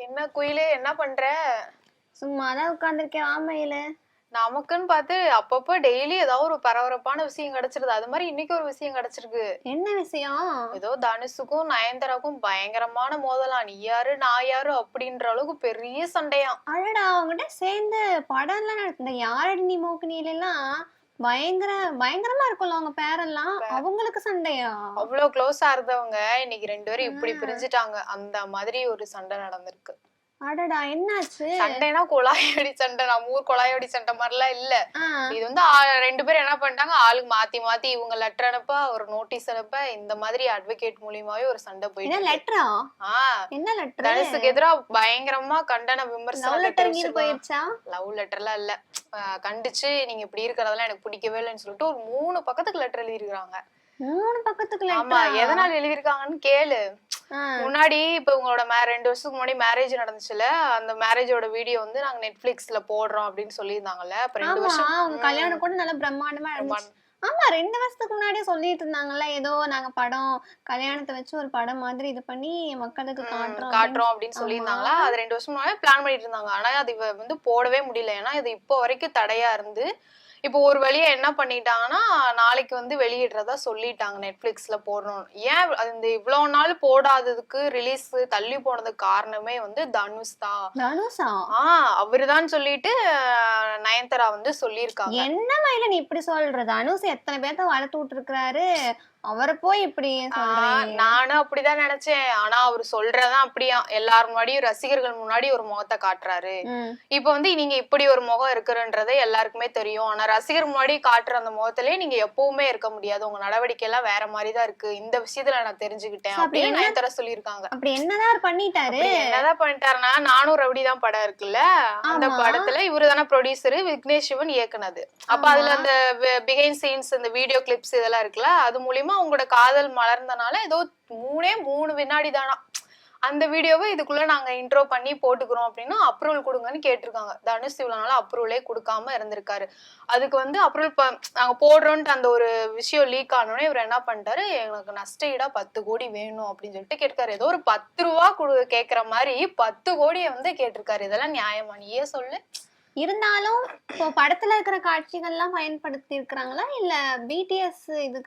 என்ன குயிலு, என்ன பண்ற? சும்மாதான் உட்கார்ந்துருக்கேன். ஆமையில நமக்குன்னு பார்த்து அப்பப்போ டெய்லி ஏதாவது ஒரு பரபரப்பான விஷயம் கிடைச்சிருது. அது மாதிரி இன்னைக்கு ஒரு விஷயம் கிடைச்சிருக்கு. என்ன விஷயம்? ஏதோ தனுஷுக்கும் நயன்தாராக்கும் பயங்கரமான மோதலாம். நீ யாரு நான் யாரு அப்படின்ற அளவுக்கு பெரிய சண்டையாம். அடடா, அவங்ககிட்ட சேர்ந்து படம் எல்லாம் இந்த யாரடி நீ மோகினியில எல்லாம் பயங்கரமா இருக்கும்ல அவங்க பேரெல்லாம். அவங்களுக்கு சண்டையா? அவ்வளவு க்ளோஸா இருந்தவங்க இன்னைக்கு 2 பேரும் இப்படி பிரிஞ்சுட்டாங்க. அந்த மாதிரி ஒரு சண்டை நடந்திருக்கு. அடடா, என்னாச்சு? சண்டைனா கொலாயடி சண்டை, நம்ம ஊர் கொலாயடி சண்டை மாதிரிலாம் இல்ல. இது வந்து 2 பேரும் என்ன பண்ணிட்டாங்க, ஆளுக்கு மாத்தி மாத்தி இவங்க லெட்டர் அனுப்ப, ஒரு நோட்டீஸ் அனுப்ப, இந்த மாதிரி அட்வொகேட் மூலியமாவே ஒரு சண்டை போயிட்டு. லெட்டரா? என்ன லெட்டர்? தனுஷுக்கு எதிரா பயங்கரமா கண்டன விமர்சனம். லவ் லெட்டர்லாம் இல்ல, கண்டிச்சு நீங்க இப்படி இருக்கிறதெல்லாம் எனக்கு பிடிக்கவே இல்லைன்னு சொல்லிட்டு ஒரு 3 பக்கத்துக்கு லெட்டர் எழுதிருக்காங்க. 3 பக்கத்துக்கு ஆமா, எதனால எழுதிருக்காங்கன்னு கேளு. முன்னாடி இப்ப உங்களோட 2 வருஷத்துக்கு முன்னாடி மேரேஜ் நடந்துச்சுல, அந்த மேரேஜோட வீடியோ வந்து நாங்க நெட்ஃபிளிக்ஸ்ல போடுறோம் அப்படின்னு சொல்லியிருந்தாங்கல்ல. அப்ப 2 வருஷம் அவங்க கல்யாணம் கூட நல்ல பிரம்மாண்டமா இருந்துச்சு. ஆமா, 2 வருஷத்துக்கு முன்னாடியே சொல்லிட்டு இருந்தாங்கல்ல, ஏதோ நாங்க படம் கல்யாணத்தை வச்சு ஒரு படம் மாதிரி இது பண்ணி மக்களுக்கு காட்டுறோம் அப்படின்னு சொல்லியிருந்தாங்களா. அது 2 வருஷம் முன்னாடி பிளான் பண்ணிட்டு இருந்தாங்க. ஆனா அது வந்து போடவே முடியல. ஏன்னா இது இப்போ வரைக்கும் தடையா இருந்து இப்போ ஒரு வழியா என்ன பண்ணிட்டாங்கன்னா, நாளைக்கு வந்து வெளியிடுறதா சொல்லிட்டாங்க, நெட்ஃபிளிக்ஸ்ல போடணும். ஏன் அந்த இவ்வளவு நாள் போடாததுக்கு, ரிலீஸ் தள்ளி போனதுக்கு காரணமே வந்து தனுஷ் தான். தனுஷா? அவருதான் சொல்லிட்டு நயன்தாரா வந்து சொல்லியிருக்காங்க. என்ன மயில நீ இப்படி சொல்ற? தனுஷ் எத்தனை பேர்த்த வளர்த்து விட்டு இருக்காரு, அவரை போய் இப்படி சொல்றீங்க? நானும் அப்படிதான் நினைச்சேன். ஆனா அவரு சொல்றதான் அப்படியா, எல்லாரும் முன்னாடியும் ரசிகர்கள் முன்னாடி ஒரு முகத்தை காட்டுறாரு. இப்ப வந்து நீங்க இப்படி ஒரு முகம் இருக்குன்றதே எல்லாருக்குமே தெரியும். ஆனா ரசிகர் முன்னாடி காட்டுற அந்த முகத்திலேயே நீங்க எப்பவுமே இருக்க முடியாது. உங்க நடவடிக்கை எல்லாம் வேற மாதிரிதான் இருக்கு. இந்த விஷயத்துல நான் தெரிஞ்சுக்கிட்டேன் அப்படின்னு நயன்தாரா சொல்லியிருக்காங்க. அப்படி என்னதான் பண்ணிட்டாரு? என்னதான் பண்ணிட்டாருன்னா, நானும் ரவுடிதான் படம் இருக்குல்ல, அந்த படத்துல இவரு தானே ப்ரொடியூசரு, விக்னேஷ் சிவன் இயக்குனது. அப்ப அதுல அந்த பிஹைண்ட் சீன்ஸ், இந்த வீடியோ கிளிப்ஸ் இதெல்லாம் இருக்குல்ல, அது மூலியமா உங்களோட காதல் மலர்ந்தனால ஏதோ 3 வினாடி தானா அந்த வீடியோவை இதுக்குள்ள நாங்க இன்ட்ரோ பண்ணி போட்டுக்கிறோம் அப்படின்னு அப்ரூவல் கொடுங்கன்னு கேட்டிருக்காங்க. தனுஷ் இவ்வளவு நாளா அப்ரூவலே கொடுக்காம இருந்திருக்காரு. அதுக்கு வந்து அப்ரூவல் நாங்க போடுறோம்ட்டு அந்த ஒரு விஷயம் லீக் ஆனோடனே இவர் என்ன பண்ணிட்டாரு, எனக்கு நஷ்டஈடா 10 கோடி வேணும் அப்படின்னு சொல்லிட்டு கேட்காரு. ஏதோ ஒரு 10 ரூபா கேட்கிற மாதிரி 10 கோடியை வந்து கேட்டிருக்காரு. இதெல்லாம் நியாயமா? நீயே சொல்லு. இருந்தாலும் இப்போ படத்துல இருக்கிற காட்சிகள்லாம் பயன்படுத்தி இருக்கிறாங்களா, இல்ல பிடிஎஸ் இது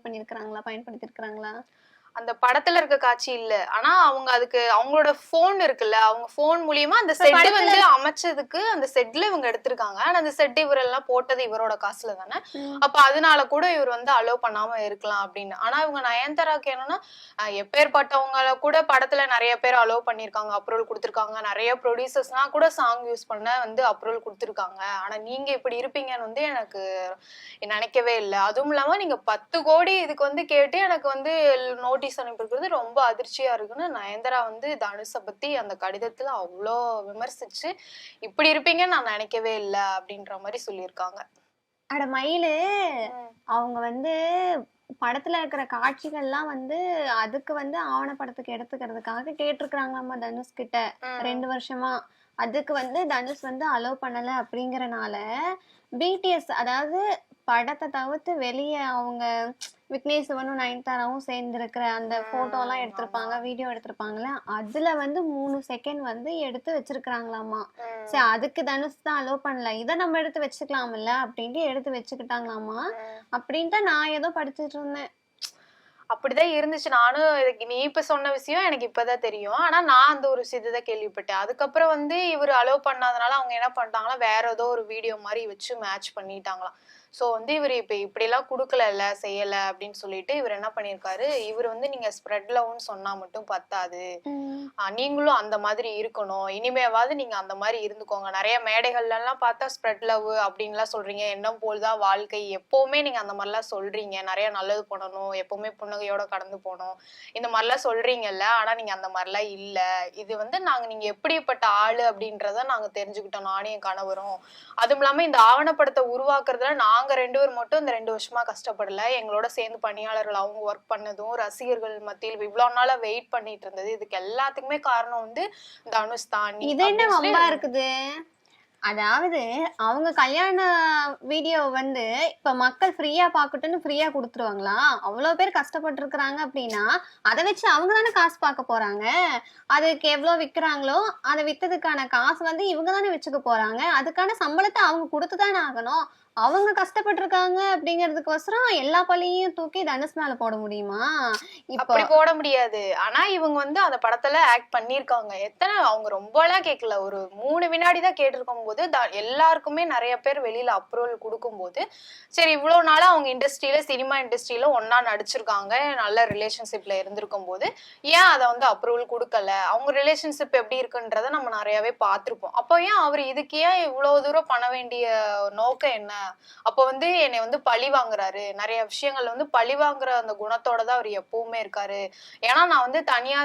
பண்ணிருக்காங்களா, பயன்படுத்தி இருக்கிறாங்களா? அந்த படத்துல இருக்க காட்சி இல்ல. ஆனா அவங்க அதுக்கு அவங்களோட போன் இருக்குல்ல, அவங்க போன் மூலியமா அந்த செட் வந்து அமைச்சதுக்கு அந்த செட்ல இவங்க எடுத்திருக்காங்க. ஆனா அந்த செட் இவரெல்லாம் போட்டது இவரோட காசுல தானே. அப்ப அதனால கூட இவர் வந்து அலோவ் பண்ணாம இருக்கலாம் அப்படின்னு. ஆனா இவங்க நயன்தாராக்கு என்னன்னா, எப்பேற்பட்டவங்கள கூட படத்துல நிறைய பேர் அலோவ் பண்ணிருக்காங்க, அப்ரூவல் கொடுத்திருக்காங்க. நிறைய ப்ரொடியூசர்ஸ்லாம் கூட சாங் யூஸ் பண்ண வந்து அப்ரூவல் கொடுத்திருக்காங்க. ஆனா நீங்க இப்படி இருப்பீங்கன்னு வந்து எனக்கு நினைக்கவே இல்லை. அதுவும் இல்லாம நீங்க 10 கோடி இதுக்கு வந்து கேட்டு எனக்கு வந்து நோட்டீஸ் அனுப்பியிருக்கிறது ரொம்ப அதிர்ச்சியா இருக்குன்னு நயன்தாரா வந்து தனுஷை பத்தி அந்த கடிதத்துல அவ்வளோ விமர்சிச்சு, இப்படி இருப்பீங்கன்னு நான் நினைக்கவே இல்லை அப்படின்ற மாதிரி சொல்லியிருக்காங்க. அட மயிலு, அவங்க வந்து படத்துல இருக்கிற காட்சிகள்லாம் வந்து அதுக்கு வந்து ஆவணப்படத்துக்கு எடுத்துக்கிறதுக்காக கேட்டிருக்கிறாங்களாமா தனுஷ் கிட்ட 2 வருஷமா. அதுக்கு வந்து தனுஷ் வந்து அலோவ் பண்ணல அப்படிங்கறனால பிடிஎஸ், அதாவது படத்தை தவிர்த்து வெளியே அவங்க விக்னேஷ் சிவனும் நயன்தாராவும் சேர்ந்து இருக்கிற அந்த போட்டோ எல்லாம் எடுத்திருப்பாங்க, வீடியோ எடுத்திருப்பாங்கல்ல, அதுல வந்து 3 செகண்ட் வந்து எடுத்து வச்சிருக்காங்களாமா. சரி, அதுக்கு தனுஷ் தான் அலோவ் பண்ணல, இதை நம்ம எடுத்து வச்சுக்கலாம்ல அப்படின்ட்டு எடுத்து வச்சுக்கிட்டாங்களாமா அப்படின்ட்டு நான் ஏதோ படிச்சுட்டு இருந்தேன். அப்படிதான் இருந்துச்சு. நானும் நீ இப்ப சொன்ன விஷயம் எனக்கு இப்பதான் தெரியும். ஆனா நான் அந்த ஒரு இதுதான் கேள்விப்பட்டேன். அதுக்கப்புறம் வந்து இவர் அலோவ் பண்ணாதனால அவங்க என்ன பண்ணிட்டாங்களா, வேற ஏதோ ஒரு வீடியோ மாதிரி வச்சு மேட்ச் பண்ணிட்டாங்களாம். சோ வந்து இவர் இப்ப இப்படி எல்லாம் குடுக்கல, செய்யல அப்படின்னு சொல்லிட்டு இவர் என்ன பண்ணிருக்காரு, இவர் வந்து நீங்க ஸ்ப்ரெட் லவ்னு சொன்னா மட்டும் பத்தாது, நீங்களும் அந்த மாதிரி இருக்கணும், இனிமேவாவது நீங்க அந்த மாதிரி இருந்துக்கோங்க. நிறைய மேடைகள்ல எல்லாம் பார்த்தா ஸ்ப்ரெட் லவ் அப்படின்லாம் சொல்றீங்க, எண்ணம் போல்தான் வாழ்க்கை, எப்பவுமே நீங்க அந்த மாதிரிலாம் சொல்றீங்க, நிறைய நல்லது பண்ணணும், எப்பவுமே புன்னகையோட கடந்து போகணும், இந்த மாதிரிலாம் சொல்றீங்கல்ல. ஆனா நீங்க அந்த மாதிரிலாம் இல்ல. இது வந்து நீங்க எப்படிப்பட்ட ஆளு அப்படின்றத நாங்க தெரிஞ்சுக்கிட்டோம், நானும் என் கணவரும். அதுவும் இல்லாம இந்த ஆவணப்படத்தை உருவாக்குறதுல நாங்க 2 பேர் மட்டும் இந்த 2 வருஷமா கஷ்டப்படல. எங்களோட சேர்ந்து பணியாளர்கள் அவங்க ஒர்க் பண்ணதும், ரசிகர்கள் மத்தியில் இவ்வளவு நாளா வெயிட் பண்ணிட்டு இருந்தது, இதுக்கு எல்லாத்துக்குமே காரணம் வந்து தனுஷ் தான். இது என்ன வம்பா இருக்குது? அதாவது அவங்க கல்யாண வீடியோ வந்து இப்ப மக்கள் ஃப்ரீயா பாக்கட்டும்னு ஃப்ரீயா கொடுத்துருவாங்களா? அவ்வளவு பேர் கஷ்டப்பட்டு இருக்கிறாங்க அப்படின்னா அதை வச்சு அவங்க தானே காசு பார்க்க போறாங்க. அதுக்கு எவ்வளவு விக்கிறாங்களோ அதை வித்ததுக்கான காசு வந்து இவங்க தானே வச்சுக்க போறாங்க. அதுக்கான சம்பளத்தை அவங்க கொடுத்துதானே ஆகணும். அவங்க கஷ்டப்பட்டு இருக்காங்க அப்படிங்கிறதுக்கோசரம் எல்லா பழியையும் தூக்கி தனுஷ் மேல போட முடியுமா? இப்போ அப்படி போட முடியாது. ஆனா இவங்க வந்து அந்த படத்துல ஆக்ட் பண்ணிருக்காங்க. எத்தனை அவங்க ரொம்ப எல்லாம் கேட்கல, ஒரு 3 வினாடி தான் கேட்டிருக்கும் போது எல்லாருக்குமே நிறைய பேர் வெளியில அப்ரூவல் கொடுக்கும் போது சரி இவ்வளவு நாளா அவங்க இண்டஸ்ட்ரியில சினிமா இண்டஸ்ட்ரியில ஒன்னா நடிச்சிருக்காங்க, நல்ல ரிலேஷன்ஷிப்ல இருந்திருக்கும் போது ஏன் அதை வந்து அப்ரூவல் கொடுக்கல, அவங்க ரிலேஷன்ஷிப் எப்படி இருக்குன்றத நம்ம நிறையவே பார்த்திருப்போம். அப்போ ஏன் அவர் இதுக்கு ஏன் இவ்வளவு தூரம் பண்ண வேண்டிய நோக்கம் என்ன? அப்போ வந்து என்னை வந்து பழி வாங்குறாரு, நிறைய விஷயங்கள்ல வந்து பழி வாங்குற அந்த குணத்தோட தான் அவர் எப்பவுமே இருக்காரு. ஏன்னா நான் வந்து தனியா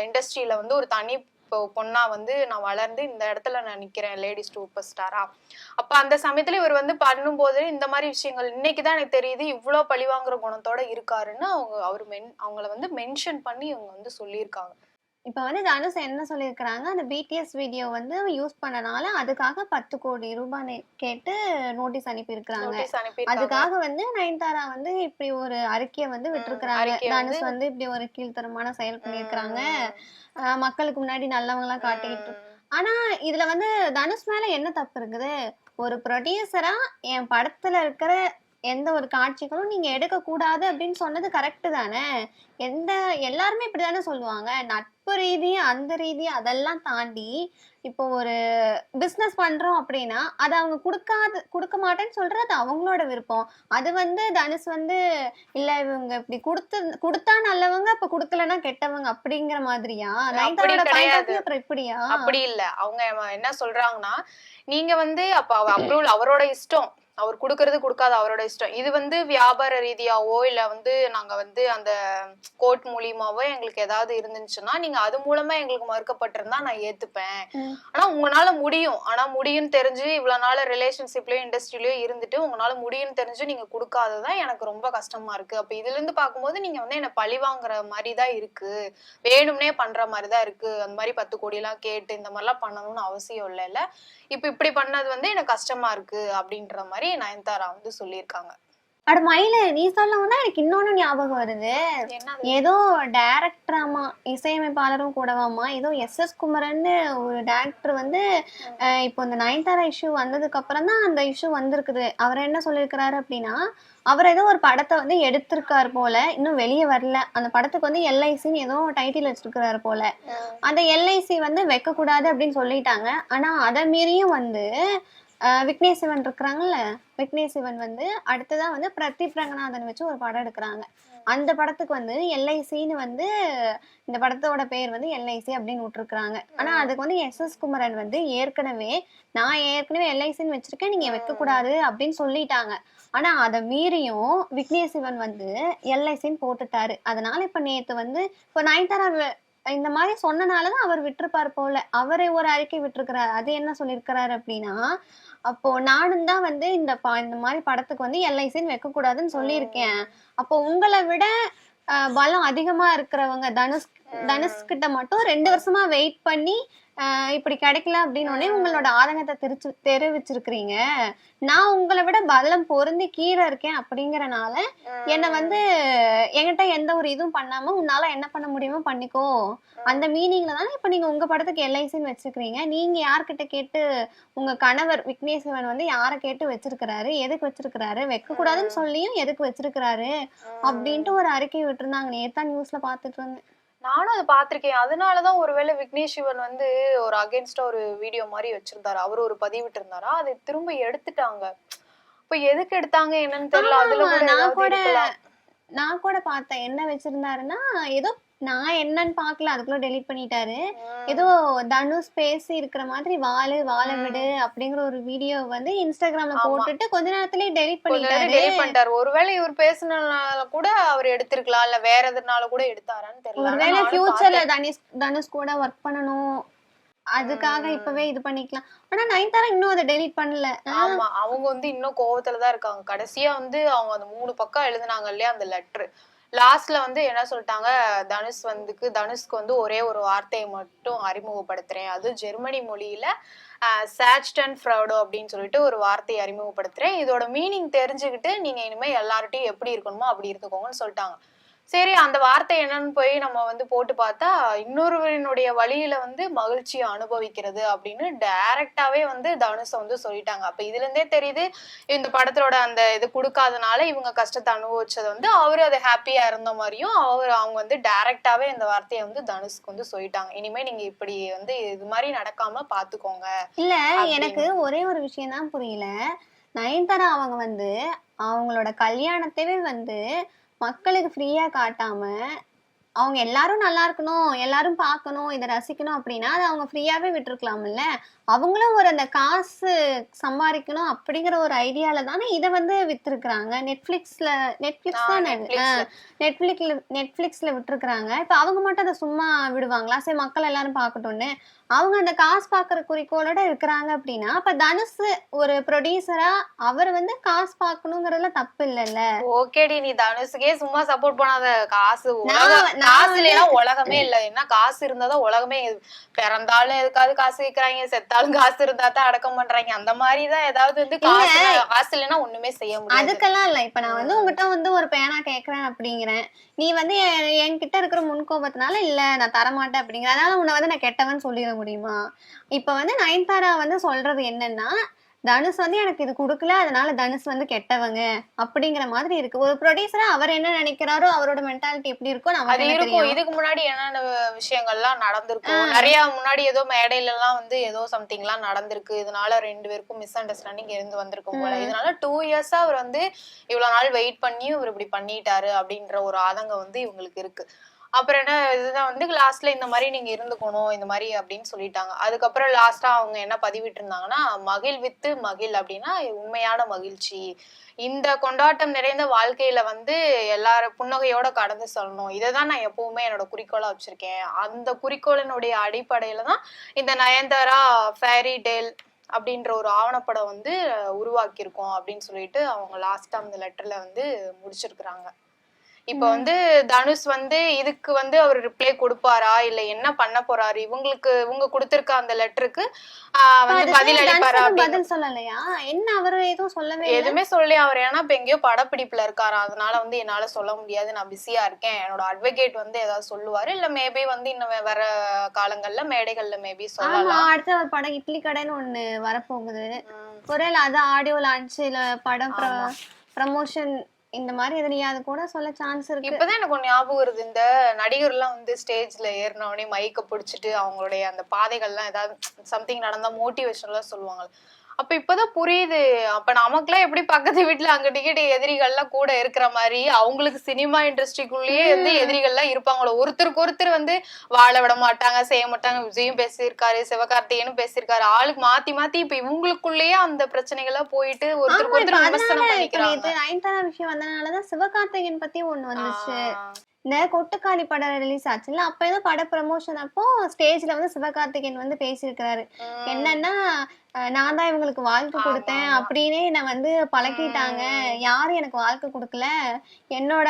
இண்டஸ்ட்ரியில வந்து ஒரு தனி பொண்ணா வந்து நான் வளர்ந்து இந்த இடத்துல நான் நிக்கிறேன் லேடி சூப்பர் ஸ்டாரா. அப்ப அந்த சமயத்துல இவர் வந்து பண்ணும்போது இந்த மாதிரி விஷயங்கள் இன்னைக்குதான் எனக்கு தெரியுது இவ்வளவு பழி வாங்குற குணத்தோட இருக்காருன்னு அவங்கள வந்து மென்ஷன் பண்ணி இவங்க வந்து சொல்லியிருக்காங்க. இப்ப வந்து தனுஷ் என்ன சொல்லியிருக்கிறாங்க, அந்த பிடிஎஸ் வீடியோ வந்து யூஸ் பண்ணனால அதுக்காக 10 கோடி ரூபாய் கேட்டு நோட்டீஸ் அனுப்பியிருக்கிறாங்க. அதுக்காக வந்து நயன்தாரா வந்து இப்படி ஒரு அறிக்கையை வந்து விட்டுருக்காங்க. தனுஷ் வந்து இப்படி ஒரு கீழ்த்தரமான செயல் பண்ணியிருக்கிறாங்க, மக்களுக்கு முன்னாடி நல்லவங்களா காட்டிக்கிட்டு. ஆனா இதுல வந்து தனுஷ் மேல என்ன தப்பு இருக்குது? ஒரு ப்ரொடியூசரா என் படத்துல இருக்கிற எந்த ஒரு காட்சிகளும் நீங்க எடுக்க கூடாது அப்படின்னு சொன்னது கரெக்ட் தானே? எல்லாருமே இப்படிதானே சொல்லுவாங்க. நட்பு ரீதி அந்த ரீதி அதெல்லாம் தாண்டி இப்போ ஒரு பிசினஸ் பண்றோம் அப்படின்னா அதை அவங்க கொடுக்க மாட்டேன்னு சொல்றது அவங்களோட விருப்பம். அது வந்து தனுஷ் வந்து இல்ல இவங்க இப்படி கொடுத்தா நல்லவங்க, அப்ப கொடுக்கலன்னா கெட்டவங்க அப்படிங்கிற மாதிரியா? நயன்தாரோட பாயிண்ட் ஆஃப் வியூ அப்புறம் இப்படியா? அப்படி இல்ல. அவங்க என்ன சொல்றாங்கன்னா, நீங்க வந்து அப்ப அப்ரூவல் அவரோட இஷ்டம், அவர் கொடுக்கறது கொடுக்காத அவரோட இஷ்டம். இது வந்து வியாபார ரீதியாவோ இல்ல வந்து நாங்க வந்து அந்த கோர்ட் மூலியமாவோ எங்களுக்கு ஏதாவது இருந்துச்சுன்னா நீங்க அது மூலமா எங்களுக்கு மறுக்கப்பட்டிருந்தா நான் ஏத்துப்பேன். ஆனா உங்களால முடியும், ஆனா முடியும்னு தெரிஞ்சு இவ்வளவு நாள் ரிலேஷன்ஷிப்லயும் இண்டஸ்ட்ரியிலயும் இருந்துட்டு உங்களால முடியும்னு தெரிஞ்சு நீங்க கொடுக்காததான் எனக்கு ரொம்ப கஷ்டமா இருக்கு. அப்ப இதுல இருந்து பார்க்கும்போது நீங்க வந்து என்ன பழி வாங்குற மாதிரிதான் இருக்கு, வேணும்னே பண்ற மாதிரிதான் இருக்கு. அந்த மாதிரி 10 கோடி எல்லாம் கேட்டு இந்த மாதிரி எல்லாம் பண்ணணும்னு அவசியம் இல்ல. இப்ப இப்படி பண்ணது வந்து எனக்கு கஷ்டமா இருக்கு அப்படின்ற மாதிரி நயன்தாரா வந்து சொல்லியிருக்காங்க. அட மயில, நீ சொல்லவும்தான் எனக்கு இன்னொன்னு ஞாபகம் வருது. ஏதோ டைரக்டராமா இசையமைப்பாளரும் கூடவாமா ஏதோ எஸ் குமரன் ஒரு டைரக்டர் வந்து இப்போ இந்த நயன்தாரா இஷ்யூ வந்ததுக்கு அப்புறம் தான் அந்த இஷ்யூ வந்திருக்குது. அவர் என்ன சொல்லியிருக்கிறாரு அப்படின்னா, அவர் ஏதோ ஒரு படத்தை வந்து எடுத்திருக்காரு போல, இன்னும் வெளியே வரல. அந்த படத்துக்கு வந்து எல்ஐசின்னு ஏதோ டைட்டில் வச்சிருக்கிறாரு போல. அந்த எல்ஐசி வந்து வைக்க கூடாது அப்படின்னு சொல்லிட்டாங்க. ஆனா அதை மீறியும் வந்து விக்னேஷ் சிவன் இருக்கிறாங்கல்ல, விக்னேஷ் சிவன் வந்து அடுத்ததான் வந்து பிரதீப் ரங்கநாதன் வச்சு ஒரு படம் எடுக்கிறாங்க. அந்த படத்துக்கு வந்து எல்ஐசின்னு வந்து இந்த படத்தோட பேர் வந்து எல்ஐசி அப்படின்னு விட்டுருக்குறாங்க. ஆனா அதுக்கு வந்து எஸ் குமரன் வந்து நான் ஏற்கனவே எல்ஐசின்னு வச்சிருக்கேன், நீங்க வைக்க கூடாது அப்படின்னு சொல்லிட்டாங்க. ஆனா அதை மீறியும் விக்னேஷ் சிவன் வந்து எல்ஐசின்னு போட்டுட்டாரு. அதனால இப்ப நேத்து வந்து இப்ப நயன்தாரா இந்த மாதிரி சொன்னனாலதான் அவர் விட்டுருப்பாரு போல. அவரே ஒரு அறிக்கை விட்டுருக்கிறாரு. அது என்ன சொல்லியிருக்கிறாரு அப்படின்னா, அப்போ நானும் தான் வந்து இந்த மாதிரி படத்துக்கு வந்து எல்ஐசின்னு வைக்க கூடாதுன்னு சொல்லியிருக்கேன். அப்போ உங்களை விட பலம் அதிகமா இருக்கிறவங்க தனுஷ் கிட்ட மட்டும் 2 வருஷமா வெயிட் பண்ணி இப்படி கிடைக்கல அப்படின்னு உங்களோட ஆதங்கத்தை தெரிவிச்சிருக்கிறீங்க. நான் உங்களை விட பலம் பொருந்தி கீழே இருக்கேன் அப்படிங்கறனால என்ன வந்து என்கிட்ட எந்த ஒரு இதுவும் பண்ணாம உன்னால என்ன பண்ண முடியுமோ பண்ணிக்கோ, அந்த மீனிங்ல தானே இப்ப நீங்க உங்க படத்துக்கு எல்ஐசின்னு வச்சிருக்கீங்க. நீங்க யார்கிட்ட கேட்டு, உங்க கணவர் விக்னேஷ் சிவன் வந்து யாரை கேட்டு வச்சிருக்கிறாரு, எதுக்கு வச்சிருக்கிறாரு, வைக்க கூடாதுன்னு சொல்லியும் எதுக்கு வச்சிருக்கிறாரு அப்படின்ட்டு ஒரு அறிக்கை விட்டுருந்தாங்க. நேத்தான் நியூஸ்ல பாத்துட்டு இருந்தேன். நானும் அதை பாத்திருக்கேன். அதனாலதான் ஒருவேளை விக்னேஷ் சிவன் வந்து ஒரு அகேன்ஸ்டா ஒரு வீடியோ மாதிரி வச்சிருந்தாரு, அவரு ஒரு பதிவிட்டு இருந்தாரா, அதை திரும்ப எடுத்துட்டாங்க. இப்ப எதுக்கு எடுத்தாங்க என்னன்னு தெரியல. அதுல நான் கூட பார்த்தேன் என்ன வச்சிருந்தாருன்னா, ஏதோ நான் என்னன்னு பாக்கல, அதுக்குள்ள டெலிட் பண்ணிட்டாரு. ஏதோ தனுஷ் பேசி இருக்கிற மாதிரி வாழ விடு அப்படிங்கிற ஒரு வீடியோ வந்து இன்ஸ்டாகிராம்ல போட்டுட்டு கொஞ்ச நேரத்திலேயே டெலிட் பண்ணிட்டாரு. ஒருவேளை இவர் பேசினால கூட அவர் எடுத்திருக்கலாம், இல்ல வேற எதுனால கூட எடுத்தாரான்னு தெரியல. ஒருவேளை ஃபியூச்சர்ல தனுஷ் கூட ஒர்க் பண்ணணும் அதுக்காக இப்பவே இது பண்ணிக்கலாம். ஆனா நயன்தாரா இன்னும் அதை டெலிட் பண்ணல. ஆமா, அவங்க வந்து இன்னும் கோவத்துலதான் இருக்காங்க. கடைசியா வந்து அவங்க அந்த 3 பக்கம் எழுதுனாங்க இல்லையா அந்த லெட்டர், லாஸ்ட்ல வந்து என்ன சொல்லிட்டாங்க, தனுஷ்க்கு வந்து ஒரே ஒரு வார்த்தையை மட்டும் அறிமுகப்படுத்துறேன், அது ஜெர்மனி மொழியில சாச்டன் ஃப்ரௌடோ அப்படின்னு சொல்லிட்டு ஒரு வார்த்தையை அறிமுகப்படுத்துறேன், இதோட மீனிங் தெரிஞ்சுக்கிட்டு நீங்க இனிமே எல்லார்ட்டையும் எப்படி இருக்கணுமோ அப்படி இருந்துக்கோங்கன்னு சொல்லிட்டாங்க. சரி, அந்த வார்த்தை என்னன்னு போய் நம்ம வந்து போட்டு பார்த்தா, இன்னொருவரினுடைய வழியில வந்து மகிழ்ச்சியை அனுபவிக்கிறது அப்படின்னு டைரக்டாவே வந்து தனுஷ வந்து சொல்லிட்டாங்க. அப்ப இதுல இருந்தே தெரியுது, இந்த படத்தோட அந்த இது கொடுக்காதனால இவங்க கஷ்டத்தை அனுபவிச்சது வந்து அவரு அது ஹாப்பியா இருந்த மாதிரியும் அவங்க வந்து டைரக்டாவே இந்த வார்த்தையை வந்து தனுஷ்க்கு வந்து சொல்லிட்டாங்க. இனிமே நீங்க இப்படி வந்து இது மாதிரி நடக்காம பாத்துக்கோங்க. இல்ல எனக்கு ஒரே ஒரு விஷயம் தான் புரியல. நயன்தாரா அவங்க வந்து அவங்களோட கல்யாணத்தையே வந்து மக்களுக்கு ஃப்ரீயா காட்டாம, அவங்க எல்லாரும் நல்லா இருக்கணும், எல்லாரும் பார்க்கணும், இதை ரசிக்கணும் அப்படின்னா அதை அவங்க ஃப்ரீயாவே விட்டுருக்கலாம்ல. அவங்களும் ஒரு அந்த காசு சம்பாதிக்கணும் அப்படிங்கிற ஒரு ஐடியால தானே இதை வந்து வித்துருக்குறாங்க. நெட்ஃபிளிக்ஸ் தானே நெட்ஃபிளிக்ஸ்ல விட்டுருக்குறாங்க. இப்ப அவங்க மட்டும் அதை சும்மா விடுவாங்களா? சரி மக்கள் எல்லாரும் பார்க்கட்டும்னு அவங்க அந்த காசு பாக்குற குறிக்கோளோட இருக்கிறாங்க அப்படின்னா, அப்ப தனுஷ் ஒரு ப்ரொடியூசரா அவர் வந்து காசு பார்க்கணுங்கிறதுல தப்பு இல்லைல்ல. ஓகேடி, நீ தனுஷுக்கே சும்மா சப்போர்ட் பண்ணாத. காசு இல்லைன்னா உலகமே இல்ல. என்ன காசு இருந்தாதான் உலகமே. பிறந்தாலும் எதுக்காவது காசு வைக்கிறாங்க, செத்தாலும் காசு இருந்தா தான் அடக்கம் பண்றாங்க. அந்த மாதிரிதான் ஏதாவது வந்து காசு இல்லைன்னா ஒண்ணுமே செய்ய முடியாது. அதுக்கெல்லாம் இல்ல. இப்ப நான் வந்து உங்ககிட்ட வந்து ஒரு பேனா கேக்குறேன் அப்படிங்கிறேன், நீ வந்து என்கிட்ட இருக்கிற முன்கோபத்தினால இல்ல நான் தரமாட்டேன் அப்படிங்கிற, அதனால உன்னை வந்து நான் கெட்டவன் சொல்லிட முடியுமா? இப்ப வந்து நயன்தாரா வந்து சொல்றது என்னன்னா, தனுஷ் வந்து எனக்கு இது கொடுக்கல, அதனால தனுஷ் வந்து கெட்டவங்க அப்படிங்கிற மாதிரி இருக்கு. ஒரு ப்ரொடியூசரா அவர் என்ன நினைக்கிறாரோ, அவரோட மென்டாலிட்டி எப்படி இருக்கோ அது இருக்கும். இதுக்கு முன்னாடி என்னென்ன விஷயங்கள்லாம் நடந்திருக்கும், நிறைய முன்னாடி ஏதோ மேடையில எல்லாம் வந்து ஏதோ சம்திங் எல்லாம் நடந்திருக்கு. இதனால 2 பேருக்கும் மிஸ் அண்டர்ஸ்டாண்டிங் இருந்து வந்திருக்கும் போல. இதனால 2 இயர்ஸா அவர் வந்து இவ்வளவு நாள் வெயிட் பண்ணி இவர் இப்படி பண்ணிட்டாரு அப்படின்ற ஒரு ஆதங்கம் வந்து இவங்களுக்கு இருக்கு. அப்புறம் என்ன, இதுதான் வந்து லாஸ்ட்ல இந்த மாதிரி நீங்க இருந்துக்கணும் இந்த மாதிரி அப்படின்னு சொல்லிட்டாங்க. அதுக்கப்புறம் லாஸ்டா அவங்க என்ன பதிவிட்டு இருந்தாங்கன்னா, மகிழ் வித்து மகிழ் அப்படின்னா உண்மையான மகிழ்ச்சி, இந்த கொண்டாட்டம் நிறைந்த வாழ்க்கையில வந்து எல்லாரும் புன்னகையோட கடந்து சொல்லணும், இதைதான் நான் எப்பவுமே என்னோட குறிக்கோளா வச்சிருக்கேன். அந்த குறிக்கோளினுடைய அடிப்படையில தான் இந்த நயன்தாரா ஃபேரி டேல் அப்படின்ற ஒரு ஆவணப்படம் வந்து உருவாக்கியிருக்கோம் அப்படின்னு சொல்லிட்டு அவங்க லாஸ்டா அந்த லெட்டர்ல வந்து முடிச்சிருக்கிறாங்க. இப்ப வந்து தனுஷ் வந்து இதுக்கு வந்து அவர் ரிப்ளை கொடுப்பாரா இல்ல என்ன பண்ண போறாரு, இவங்க கொடுத்திருக்க அந்த லெட்டருக்கு வந்து பதில் அளிப்பாரா? பதில் சொல்லலையா? என்ன அவரு எதுவும் சொல்லவே எதுவுமே சொல்லி அவர் ஏன்னா இப்ப எங்கேயோ படப்பிடிப்புல இருக்காரா, அதனால வந்து என்னால சொல்ல முடியாது, நான் பிஸியா இருக்கேன், என்னோட அட்வொகேட் வந்து ஏதாவது சொல்லுவாரு, இல்ல மேபி வந்து இன்னும் வர காலங்கள்ல மேடைகள்ல மேபி சொல்லலாம். அடுத்த ஒரு படம் இட்லி கடைன்னு ஒண்ணு வரப்போகுது, ஒருவேளை அது ஆடியோ லான்ச் இல்ல படம் ப்ரமோஷன் இந்த மாதிரி எதுலயாவது கூட சொல்ல சான்ஸ் இருக்கு. இப்பதான் எனக்கு ஒரு ஞாபகம் வருது, இந்த நடிகர் எல்லாம் வந்து ஸ்டேஜ்ல ஏறின உடனே மைக்க பிடிச்சிட்டு அவங்களுடைய அந்த பாதைகள்லாம் ஏதாவது சம்திங் நடந்தா மோட்டிவேஷன் எல்லாம் சொல்லுவாங்க. அப்ப இப்பதான் புரியுது, அப்ப நமக்குலாம் எப்படி பக்கத்து வீட்டுல அங்க டிக்கெட் எதிரிகள்லாம் கூட இருக்கிற மாதிரி அவங்களுக்கு சினிமா இண்டஸ்ட்ரிக்குள்ளேயே வந்து எதிரிகள்லாம் இருப்பாங்களோ, ஒருத்தருக்கு ஒருத்தர் வந்து வாழ விட மாட்டாங்க, செய்ய மாட்டாங்க. விஜயும் பேசியிருக்காரு, சிவகார்த்திகேயனும் பேசியிருக்காரு, ஆளுக்கு மாத்தி மாத்தி இப்ப இவங்களுக்குள்ளேயே அந்த பிரச்சனைகள்லாம் போயிட்டு ஒருத்தருக்கு ஒருத்தர் விமர்சனம் பண்ணிக்கிறாங்க. நயன்தாரா விஷயம் வந்தனாலதான் சிவகார்த்திகேயன் பத்தி ஒண்ணு வந்துச்சு. இந்த கொட்டுக்காளி படம் ரிலீஸ் ஆச்சுல்ல, அப்ப ஏதோ பட ப்ரமோஷன் அப்போ ஸ்டேஜ்ல வந்து சிவகார்த்திகேயன் வந்து பேசியிருக்கிறாரு. என்னன்னா, நான் தான் இவங்களுக்கு வாழ்க்கை கொடுத்தேன் அப்படின்னே என்னை வந்து பழக்கிட்டாங்க, யாரும் எனக்கு வாழ்க்கை கொடுக்கல, என்னோட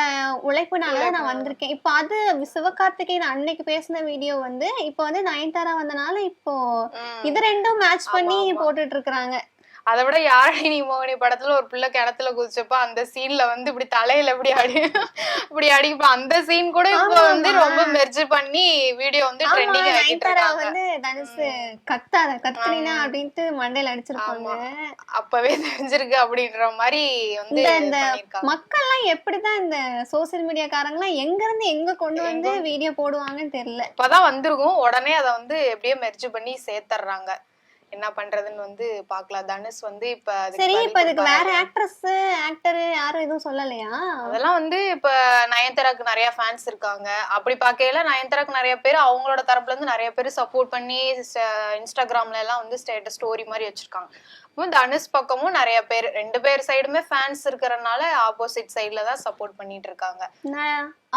உழைப்புனாலதான் நான் வந்திருக்கேன். இப்ப அது சிவகார்த்திகேயன் அன்னைக்கு பேசின வீடியோ வந்து இப்ப வந்து நயன்தாரா வந்தனால இப்போ இது ரெண்டும் மேட்ச் பண்ணி போட்டுட்டு இருக்கிறாங்க. அதை விட யாழினி நீ மோகினி படத்துல ஒரு பிள்ளை கிணத்துல குதிச்சப்ப அந்த சீன்ல வந்து இப்படி தலையில இப்படி அடிப்பா, அந்த சீன் கூட இப்ப வந்து ரொம்ப மெர்ஜ் பண்ணி வீடியோ வந்து ட்ரெண்டிங் ஆகிட்டு இருக்காங்க. வந்து தனுஷ் கத்துனா அப்படின்ட்டு மண்டையில அடிச்சிருப்பாங்க, அப்பவே தெரிஞ்சிருக்கு அப்படின்ற மாதிரி வந்து இந்த மக்கள் எல்லாம் எப்படிதான் இந்த சோசியல் மீடியாக்காரங்க எல்லாம் எங்க இருந்து எங்க கொண்டு வந்து வீடியோ போடுவாங்கன்னு தெரியல. இப்பதான் வந்திருக்கும், உடனே அதை வந்து எப்படியே மெர்ஜ் பண்ணி சேர்த்துறாங்க. என்ன பண்றதுன்னு வந்து பாக்கலாம். தனுஷ் வந்து இப்ப சரி, இப்ப இதுக்கு வேற ஆக்டர் யாரும் எதுவும் சொல்லலையா? அதெல்லாம் வந்து இப்ப நயன்தாராக்கு நிறைய ஃபேன்ஸ் இருக்காங்க. அப்படி பாக்கையில நயன்தாராக்கு நிறைய பேர் அவங்களோட தரப்புல இருந்து நிறைய பேர் சப்போர்ட் பண்ணி இன்ஸ்டாகிராம்ல எல்லாம் வந்து ஸ்டேட்டஸ் ஸ்டோரி மாதிரி வச்சிருக்காங்க. தனுஷ் பக்கமும் நிறைய பேர் 2 பேர் சைடுமே ஃபேன்ஸ் இருக்கிறதுனால ஆப்போசிட் சைட்ல தான் சப்போர்ட் பண்ணிட்டு இருக்காங்க.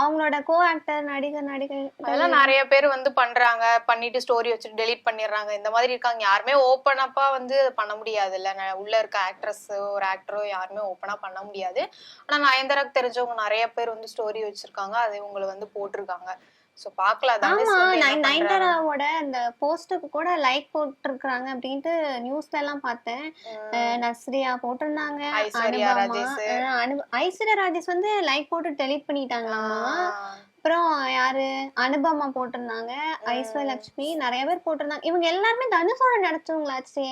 அவங்களோட கோ ஆக்டர் நடிகை அதெல்லாம் நிறைய பேர் வந்து பண்றாங்க, பண்ணிட்டு ஸ்டோரி வச்சுட்டு டெலீட் பண்ணிடுறாங்க. இந்த மாதிரி இருக்காங்க. யாருமே ஓப்பன் அப்பா வந்து பண்ண முடியாது இல்ல. உள்ள இருக்க ஆக்ட்ரஸ் ஒரு ஆக்டரோ யாருமே ஓப்பனா பண்ண முடியாது. ஆனா நயன்தாராக்கு தெரிஞ்சவங்க நிறைய பேர் வந்து ஸ்டோரி வச்சிருக்காங்க. அதை இவங்களை வந்து போட்டிருக்காங்க. சோ பாக்கலாம் தனுஷ் ஆமா வந்து என்ன பண்றாரு. நயன்தாராவோட அந்த போஸ்டுக்கு கூட லைக் போட்டிருக்காங்க அப்படின்ட்டு நியூஸ்ல எல்லாம் பார்த்தேன். நஸ்ரியா போட்டிருந்தாங்க, ஐஸ்வர்யா அனுபமா ராஜேஷ். ஐஸ்வர்யா ராஜேஷ் வந்து லைக் போட்டு டெலீட் பண்ணிட்டாங்களாமா. அப்புறம் யாரு அனுபமா போட்டிருந்தாங்க, ஐஸ்வர்யா லட்சுமி நிறைய பேர் போட்டிருந்தாங்க. இவங்க எல்லாருமே தனுஷோட நடிச்சவங்களாச்சே.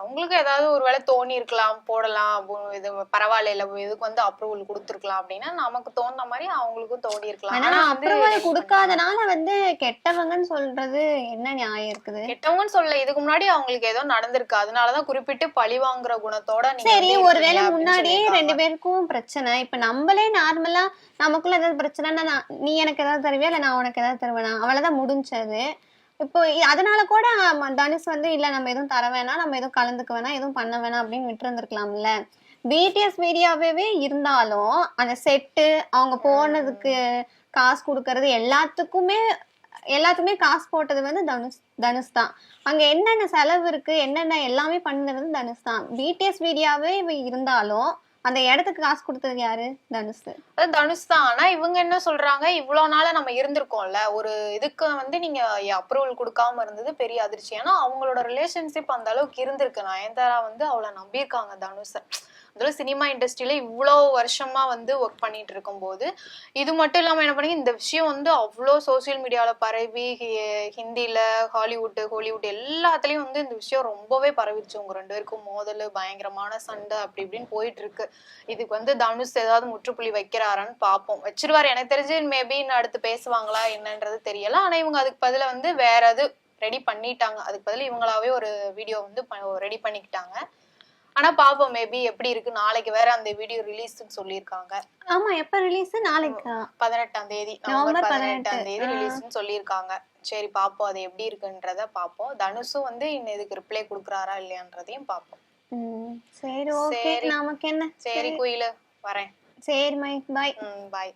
அவங்களுக்கு ஏதாவது ஒருவேளை தோணி இருக்கலாம், போடலாம், இது பரவாயில்ல, இதுக்கு வந்து அப்ரூவல் கொடுத்துருக்கலாம் அப்படின்னா நமக்கு தோணுன மாதிரி அவங்களுக்கும் தோணி இருக்கலாம். ஆனா ஆனா வந்து அப்ரூவல் கொடுக்காதனால வந்து கெட்டவங்கன்னு சொல்றது என்ன நியாயம் இருக்குது? கெட்டவங்கன்னு சொல்ல, இதுக்கு முன்னாடி அவங்களுக்கு ஏதோ நடந்திருக்கு, அதனாலதான் குறிப்பிட்டு பழி வாங்குற குணத்தோட நீங்க சரி, வந்து ஒருவேளை இருக்கீங்க அப்படின்னு முன்னாடியே சொல்லியிருக்காங்க. 2 பேருக்கும் பிரச்சனை. இப்ப நம்மளே நார்மலா நமக்குள்ள ஏதாவது பிரச்சனைன்னா நீ எனக்கு ஏதாவது தருவியா இல்ல நான் உனக்கு ஏதாவது தருவேனா, அவ்வளவுதான் முடிஞ்சது. இப்போ அதனால கூட தனுஷ் வந்து இல்ல நம்ம எதுவும் தர வேணாம், நம்ம எதுவும் கலந்துக்க வேணாம், எதுவும் பண்ண வேணாம் அப்படின்னு விட்டு இருந்திருக்கலாம்ல. பிடிஎஸ் மீடியாவே இருந்தாலும் அந்த செட்டு அவங்க போனதுக்கு காசு கொடுக்கறது எல்லாத்துக்குமே காசு போட்டது வந்து தனுஷ் தான். அங்க என்னென்ன செலவு இருக்கு, என்னென்ன எல்லாமே பண்ணது தனுஷ் தான். பிடிஎஸ் மீடியாவே இருந்தாலும் அந்த இடத்துக்கு காசு கொடுத்தது யாரு? தனுஷ். அது தனுஷ் தான். ஆனா இவங்க என்ன சொல்றாங்க, இவ்வளவு நாளா நம்ம இருந்திருக்கோம்ல, ஒரு இதுக்கு வந்து நீங்க அப்ரூவல் கொடுக்காம இருந்தது பெரிய அதிர்ச்சி. ஏன்னா அவங்களோட ரிலேஷன்ஷிப் அந்த அளவுக்கு இருந்திருக்கு. நயன்தாரா வந்து அவளை நம்பியிருக்காங்க தனுஷ. அதுவும் சினிமா இண்டஸ்ட்ரியில இவ்வளோ வருஷமா வந்து ஒர்க் பண்ணிட்டு இருக்கும் போது, இது மட்டும் இல்லாம என்ன பண்ணி இந்த விஷயம் வந்து அவ்வளோ சோசியல் மீடியால பரவி, ஹிந்தில ஹாலிவுட் எல்லாத்துலயும் வந்து இந்த விஷயம் ரொம்பவே பரவிடுச்சு. உங்க 2 பேருக்கும் மோதல், பயங்கரமான சண்டை அப்படி இப்படின்னு போயிட்டு இருக்கு. இதுக்கு வந்து தனுஷ் ஏதாவது முற்றுப்புள்ளி வைக்கிறாரான்னு பார்ப்போம். வச்சிருவாரு. எனக்கு தெரிஞ்சு மேபி அடுத்து பேசுவாங்களா என்னன்றது தெரியல. ஆனா இவங்க அதுக்கு பதிலா வந்து வேற எது ரெடி பண்ணிட்டாங்க. அதுக்கு பதிலா இவங்களாவே ஒரு வீடியோ வந்து ரெடி பண்ணிக்கிட்டாங்க. ஆனா பாப்போம் மேபி எப்படி இருக்கு. நாளைக்கு வேற அந்த வீடியோ ரிலீஸ்ன்னு சொல்லியிருக்காங்க. ஆமா, எப்ப ரிலீஸ்? நாளைக்கா? 18ஆம் தேதி, நவம்பர் 18ஆம் தேதி ரிலீஸ்ன்னு சொல்லியிருக்காங்க. சரி பாப்போம் அது எப்படி இருக்குன்றத பாப்போம். தனுஷும் வந்து இன்னும் இதுக்கு ரிப்ளை கொடுக்குறாரா இல்லையான்றதையும் பாப்போம். சரி, ஓகே. நமக்கு என்ன? சரி குயிலு, வரேன். சரி மை, பாய். பாய்.